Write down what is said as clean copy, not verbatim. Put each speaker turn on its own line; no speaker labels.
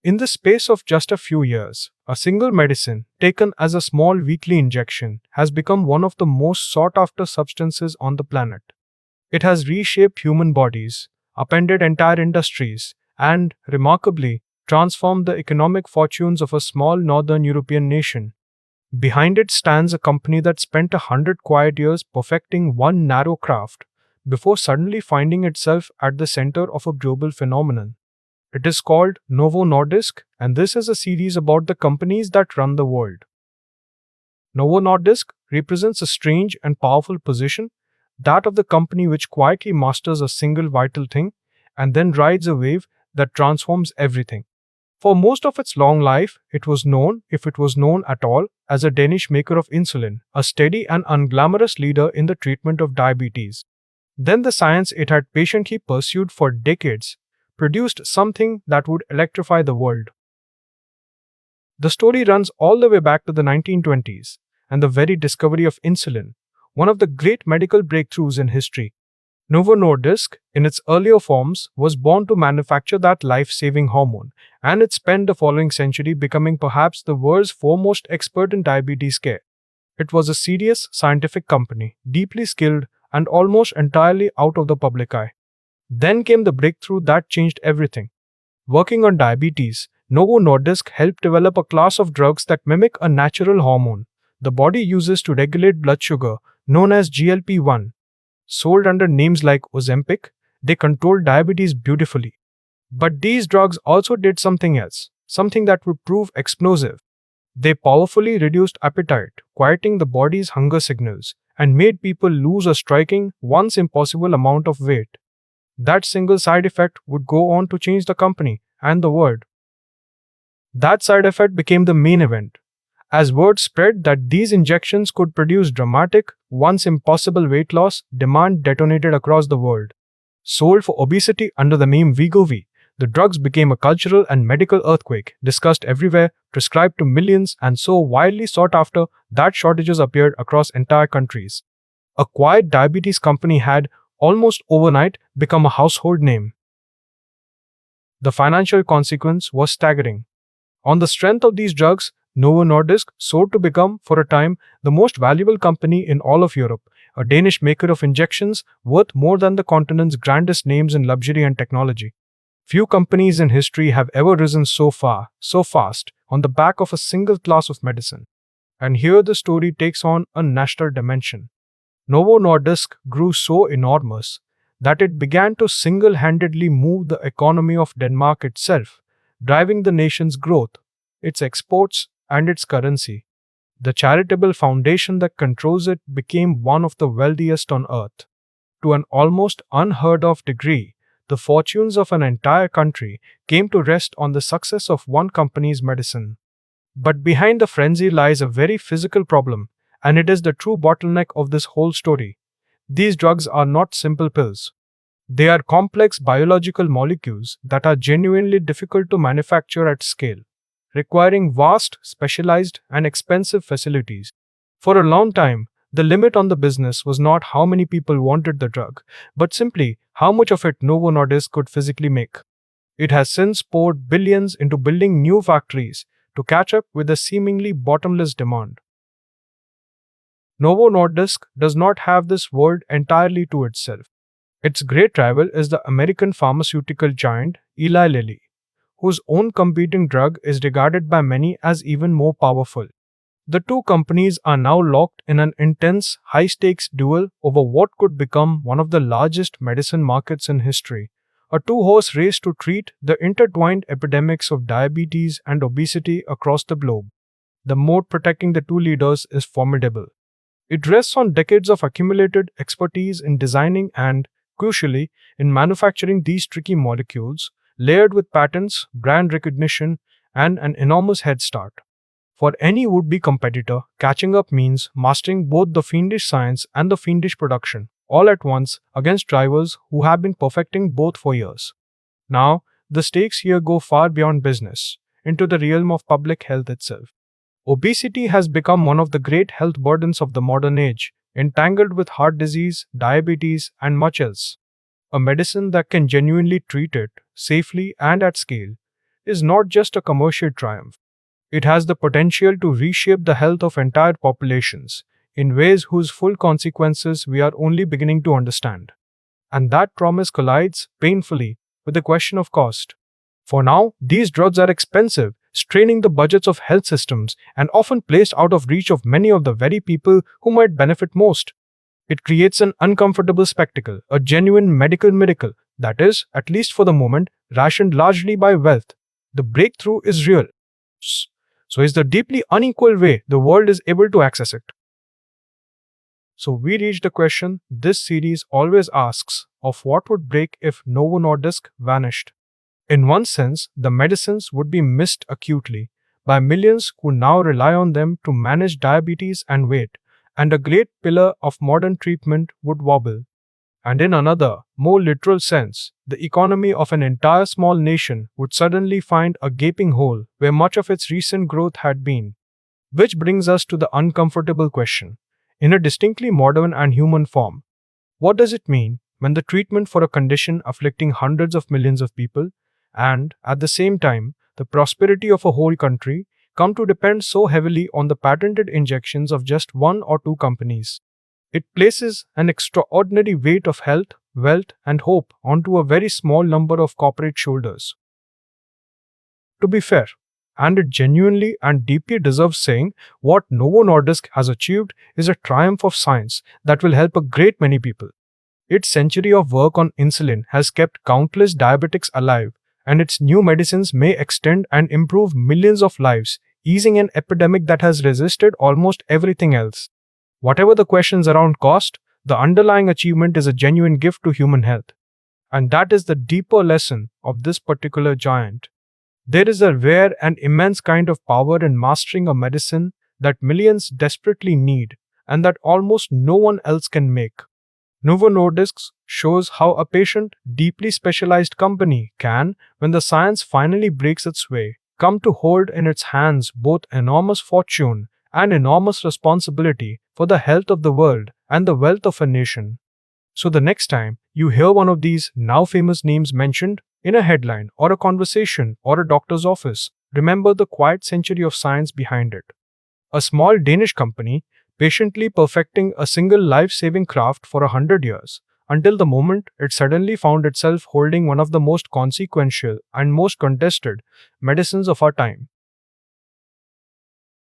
In the space of just a few years, a single medicine, taken as a small weekly injection, has become one of the most sought after substances on the planet. It has reshaped human bodies, upended entire industries, and, remarkably, transformed the economic fortunes of a small northern European nation. Behind it stands a company that spent 100 quiet years perfecting one narrow craft before suddenly finding itself at the center of a global phenomenon. It is called Novo Nordisk, and this is a series about the companies that run the world. Novo Nordisk represents a strange and powerful position, that of the company which quietly masters a single vital thing and then rides a wave that transforms everything. For most of its long life, it was known, if it was known at all, as a Danish maker of insulin, a steady and unglamorous leader in the treatment of diabetes. Then the science it had patiently pursued for decades produced something that would electrify the world. The story runs all the way back to the 1920s and the very discovery of insulin, one of the great medical breakthroughs in history. Novo Nordisk, in its earlier forms, was born to manufacture that life-saving hormone, and it spent the following century becoming perhaps the world's foremost expert in diabetes care. It was a serious scientific company, deeply skilled and almost entirely out of the public eye. Then came the breakthrough that changed everything. Working on diabetes, Novo Nordisk helped develop a class of drugs that mimic a natural hormone the body uses to regulate blood sugar, known as GLP-1. Sold under names like Ozempic, they controlled diabetes beautifully. But these drugs also did something else, something that would prove explosive. They powerfully reduced appetite, quieting the body's hunger signals, and made people lose a striking, once impossible amount of weight. That single side effect would go on to change the company and the world. That side effect became the main event. As word spread that these injections could produce dramatic, once impossible weight loss, demand detonated across the world. Sold for obesity under the name Wegovy, the drugs became a cultural and medical earthquake, discussed everywhere, prescribed to millions, and so widely sought after that shortages appeared across entire countries. A quiet diabetes company had, almost overnight, become a household name. The financial consequence was staggering. On the strength of these drugs, Novo Nordisk soared to become, for a time, the most valuable company in all of Europe, a Danish maker of injections worth more than the continent's grandest names in luxury and technology. Few companies in history have ever risen so far, so fast, on the back of a single class of medicine. And here the story takes on a national dimension. Novo Nordisk grew so enormous that it began to single-handedly move the economy of Denmark itself, driving the nation's growth, its exports, and its currency. The charitable foundation that controls it became one of the wealthiest on earth. To an almost unheard of degree, the fortunes of an entire country came to rest on the success of one company's medicine. But behind the frenzy lies a very physical problem, and it is the true bottleneck of this whole story. These drugs are not simple pills. They are complex biological molecules that are genuinely difficult to manufacture at scale, requiring vast, specialized, and expensive facilities. For a long time, the limit on the business was not how many people wanted the drug, but simply how much of it Novo Nordisk could physically make. It has since poured billions into building new factories to catch up with the seemingly bottomless demand. Novo Nordisk does not have this world entirely to itself. Its great rival is the American pharmaceutical giant Eli Lilly, whose own competing drug is regarded by many as even more powerful. The two companies are now locked in an intense, high-stakes duel over what could become one of the largest medicine markets in history, a two-horse race to treat the intertwined epidemics of diabetes and obesity across the globe. The moat protecting the two leaders is formidable. It rests on decades of accumulated expertise in designing and, crucially, in manufacturing these tricky molecules, layered with patents, brand recognition, and an enormous head start. For any would-be competitor, catching up means mastering both the fiendish science and the fiendish production, all at once against rivals who have been perfecting both for years. Now, the stakes here go far beyond business, into the realm of public health itself. Obesity has become one of the great health burdens of the modern age, entangled with heart disease, diabetes, and much else. A medicine that can genuinely treat it, safely and at scale, is not just a commercial triumph. It has the potential to reshape the health of entire populations in ways whose full consequences we are only beginning to understand. And that promise collides painfully with the question of cost. For now, these drugs are expensive, straining the budgets of health systems and often placed out of reach of many of the very people who might benefit most. It creates an uncomfortable spectacle, a genuine medical miracle that is, at least for the moment, rationed largely by wealth. The breakthrough is real. So is the deeply unequal way the world is able to access it. So we reach the question this series always asks of what would break if Novo Nordisk vanished. In one sense, the medicines would be missed acutely by millions who now rely on them to manage diabetes and weight, and a great pillar of modern treatment would wobble. And in another, more literal sense, the economy of an entire small nation would suddenly find a gaping hole where much of its recent growth had been. Which brings us to the uncomfortable question, in a distinctly modern and human form. What does it mean when the treatment for a condition afflicting hundreds of millions of people, and, at the same time, the prosperity of a whole country, come to depend so heavily on the patented injections of just one or two companies? It places an extraordinary weight of health, wealth, and hope onto a very small number of corporate shoulders. To be fair, and it genuinely and deeply deserves saying, what Novo Nordisk has achieved is a triumph of science that will help a great many people. Its century of work on insulin has kept countless diabetics alive, and its new medicines may extend and improve millions of lives, easing an epidemic that has resisted almost everything else. Whatever the questions around cost, the underlying achievement is a genuine gift to human health. And that is the deeper lesson of this particular giant. There is a rare and immense kind of power in mastering a medicine that millions desperately need and that almost no one else can make. Novo Nordisk shows how a patient, deeply specialized company can, when the science finally breaks its way, come to hold in its hands both enormous fortune and enormous responsibility for the health of the world and the wealth of a nation. So the next time you hear one of these now famous names mentioned in a headline or a conversation or a doctor's office, remember the quiet century of science behind it. A small Danish company patiently perfecting a single life-saving craft for 100 years, until the moment it suddenly found itself holding one of the most consequential and most contested medicines of our time.